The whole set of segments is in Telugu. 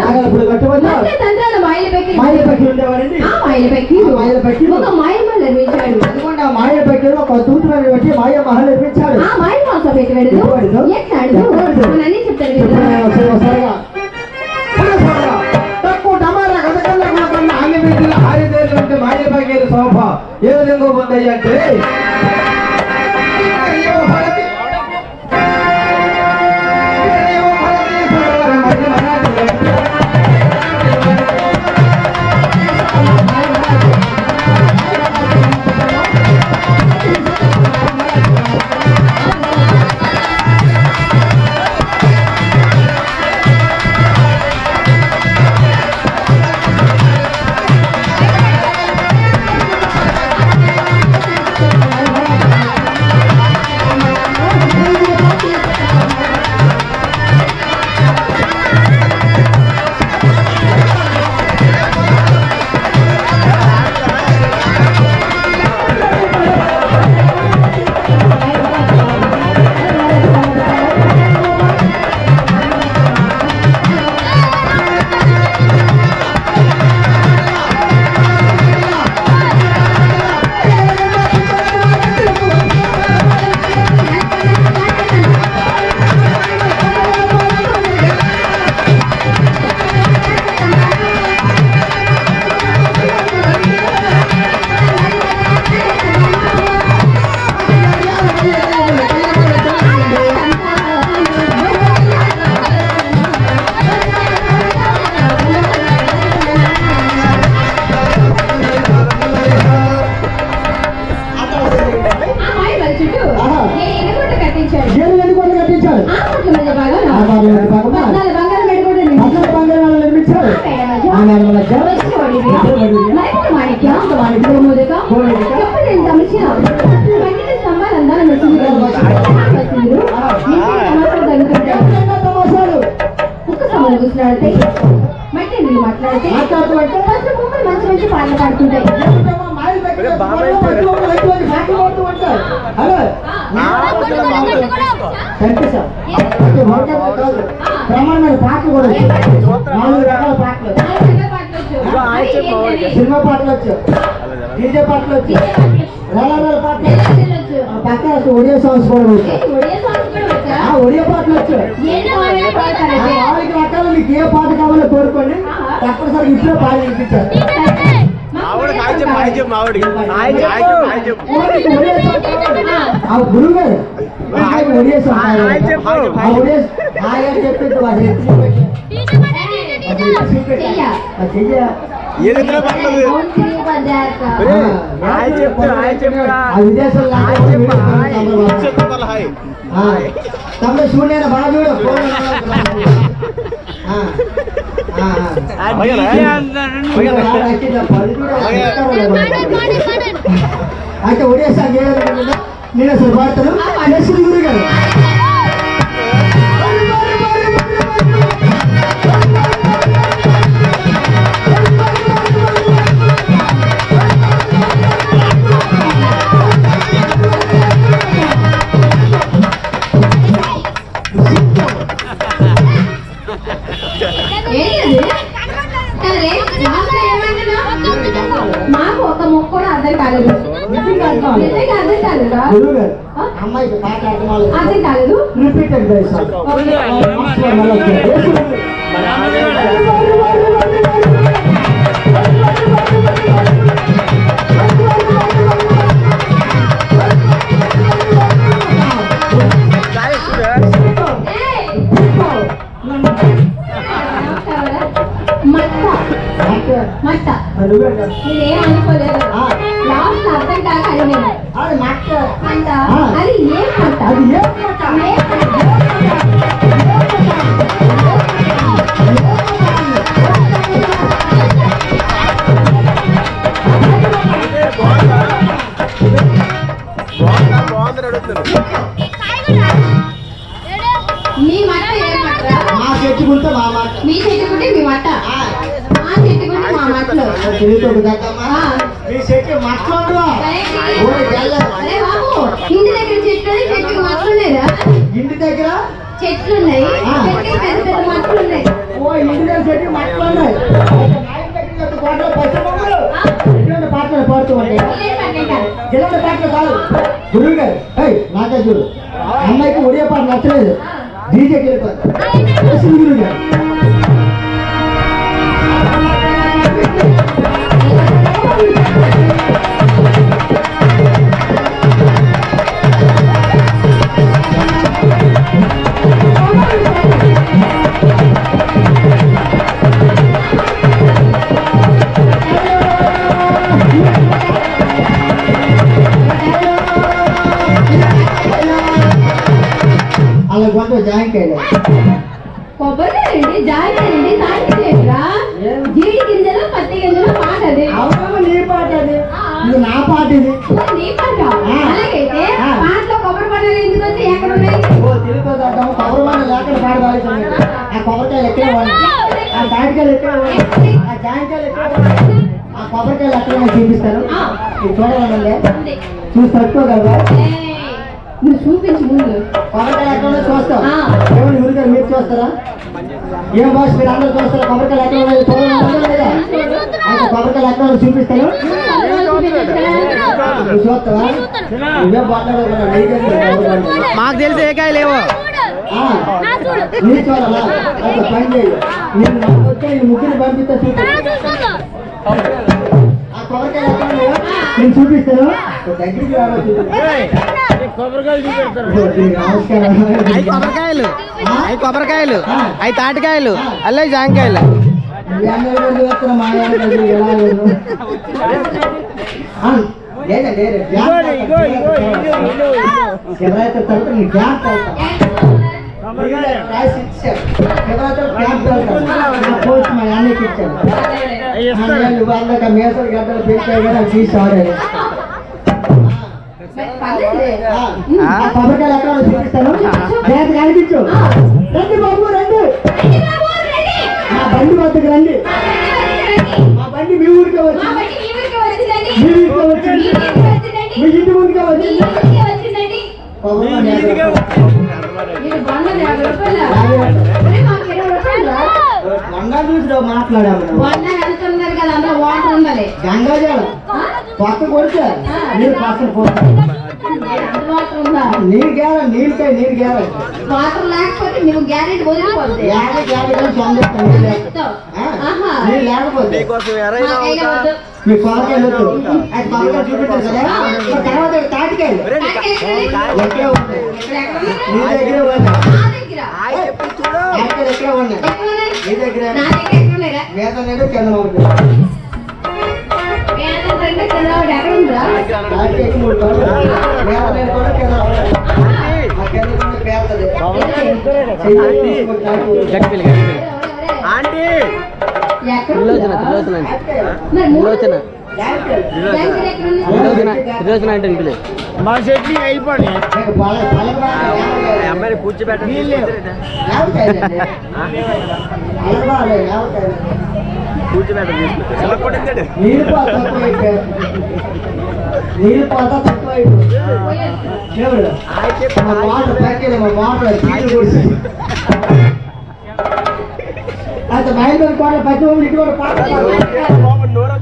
నాగలిపుడు గట్టువల్ల తంత్రాల మాయలపెక్కి ఉండేవాడండి. ఆ మాయలపెక్కి ఒక మాయమహల్ నిర్మించాడు. అందుകൊണ്ട് ఆ మాయలపెక్కిలో ఒక దూతను పెట్టి మాయమహల్ నిర్మించాడు. ఆ మాయమాస పెట్టాడు. ఎట్లాడు నన్ను చెప్తాడు కదా. తక్కువ టమాటా కథకల్లా కాకుండా ఆమె పెట్టిన ఆయుధేలు ఉంటే మాయలపెక్కి శోభ ఏ విధంగా పొందాయి అంటే మంచి పాటలు పాడుతుంటాయి. ప్రమాణమైన పాటలు కూడా 4 రకాల పాటలు, సినిమా పాటలు వచ్చు, డీజే పాటలు వచ్చు, రకరకాల పాటలు పక్కన ఒడియా సాంగ్స్ కూడా వచ్చు. ఒడియా పాటలు వచ్చు. 4 రకాలు మీకు ఏ పాట కావాలో కోరుకోండి, తప్పనిసరిగా ఇప్పుడే పాట వినిపించారు. గురువు గారు ఒడియా సాంగ్ చెప్పింది తమ శూన్య బాగా చూడ అంటే ఒడియా సాంగ్ నేను అసలు పాడతాను. గురువు గారు మాకు ఒక మొక్క కూడా అర్థం కాలేదు. అమ్మాయికి పాట అర్థం కాలేదు. రిపీటెడ్ నేనేమనుకోలేదు. లాస్ట్ అర్థం కాక అడిగాను. అంట అది ఏం పంట? మీ మాట ఏమంటారా? మా చెట్టుకుంటే మా మాట, మీ చెట్టుకుంటే మీ మాట, మా చెట్టుకుంటే మా మాటలు. ఇంటి దగ్గర చెట్లు చెట్టుకు మట్లు లేదా? ఇంటి దగ్గర చెట్లు ఉన్నాయి, పెద్ద పెద్ద మట్లు ఉన్నాయి. కూరగాయలు చెట్టు మట్టలు ఉన్నాయి కోటలో పశ్చిమలు ఎటువంటి పాటలు పాడుతూ ఉంటాయి ఎలాంటి పాటలు కాదు గురువు గారు నాకే చూడు అమ్మాయికి ఒడియా పాట నచ్చలేదు డీజేకి వెళ్ళిపోతారు గురువు గారు అలా కొంత జాయింకాయలు కొబ్బరికాయలండి జాయింకాయలండి తాటికాయరా జీడి గింజలు పత్తి గింజలు పాట అది అవును నీ పాట అది ఇది నా పాట ఇది నీ పాట అలాగైతే పాటలో కొబ్బరి పండుగ ఎందుకు వచ్చి ఎక్కడ ఉన్నాయి తిరుగుతాం కొబ్బరి పండుగ లేకుండా పాడదాల్సింది ఆ కొబ్బరికాయలు ఎక్కడ ఆ తాటికాయలు ఎక్కడ ఆ జాయింకాయలు ఎక్కడ ఆ కొబ్బరికాయలు ఎక్కడ చూపిస్తాను చూడాలండి చూసి తట్టుకోగలరా నువ్వు చూపించు ముందు కొబ్బరికాయలు ఎక్కడ చూస్తాం ఏమని ఊరికారు మీరు చూస్తారా ఏం బాస్ మీరు అందరూ చూస్తారా కొబ్బరికాయలు ఎక్కడ లేదా కొబ్బరికాయలు ఎక్కడ చూపిస్తాను నువ్వు చూస్తావా నువ్వే మాట్లాడగలరా మాకు తెలిసి ఏ కాయ లేవు మీరు చూడాలా ఒక పని చేయి నేను నాకు వచ్చే ఈ ముగ్గురు పంపిస్తా చూపి ఆ కొబ్బరికాయలు ఎక్కడ లేవా నేను చూపిస్తాను దగ్గరికి రావాలి నమస్కారం అవి కొబ్బరికాయలు అవి కొబ్బరికాయలు అవి తాటికాయలు అల్లే జాంకాయలు శివరాత్రి తర్వాత నీ గ్యాప్ పోస్ట్ మా అన్నకి ఇచ్చాను వాళ్ళకి మేసలు గడ్డలు పెట్టాయి కదా తీసాడు కొబ్బరికాయలు ఎక్కడ చూపిస్తాను జాగ్రత్త కనిపించు రండి బాబు రండి మా బండి వద్దకు రండి మా బండి మీ ఊరికే వచ్చింది మీ ఊరికే వచ్చింది మీ ఇంటి ముందుకే వచ్చింది గంగా చూసి మాట్లాడాము గంగాజలం పక్క కొడితే నీరు పక్కన పోతారు నీరు గేల నీళ్ళకాయ నీరు గేల వాటర్ లేకపోతే నువ్వు గ్యారెంటీ వదిలిపోతుంది నీరు లేకపోతే మీ కొరకాయలు అది కొరకాయలు చూపించారు కదా తర్వాత తాటికాయలు ఎక్కడే ఉంటాయి నీ దగ్గరే ఉన్నాయి ఎక్కడే ఉన్నాయి నీ దగ్గర వేదన కింద ఉంటుంది మా చెట్టు అయిపోయి అమ్మాయిని కూర్చోబెట్టండి నీళ్ళు పోతా తక్కువ వాటర్ ప్యాకెట్ వాటర్ అయితే బయట కూడా పచ్చి ఇటు కూడా పాట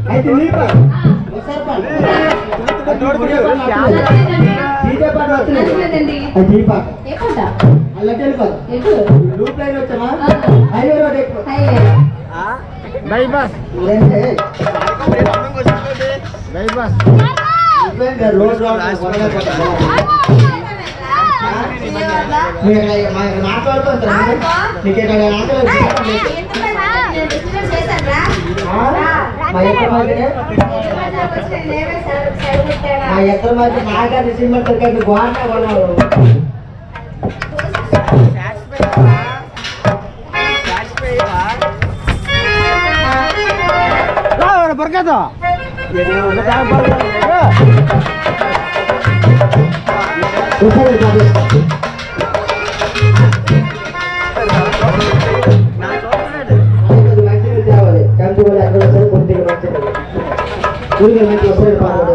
అయితే నీళ్ళు డీజే పాట వచ్చింది దీపా అల్లకి వెళ్ళిపోదు లూప్ లైన్ వచ్చామా హైవే రోడ్ ఎక్కువ బైపాస్ బైపాస్ రోడ్ మాట్లాడుతుంటారా నీకు మా ఎత్తర మధ్య నాగాన్ని సిమెంట్ కలిపి గోడ కొన్నాడు బర్గతో మంచి వస్తాయి పాట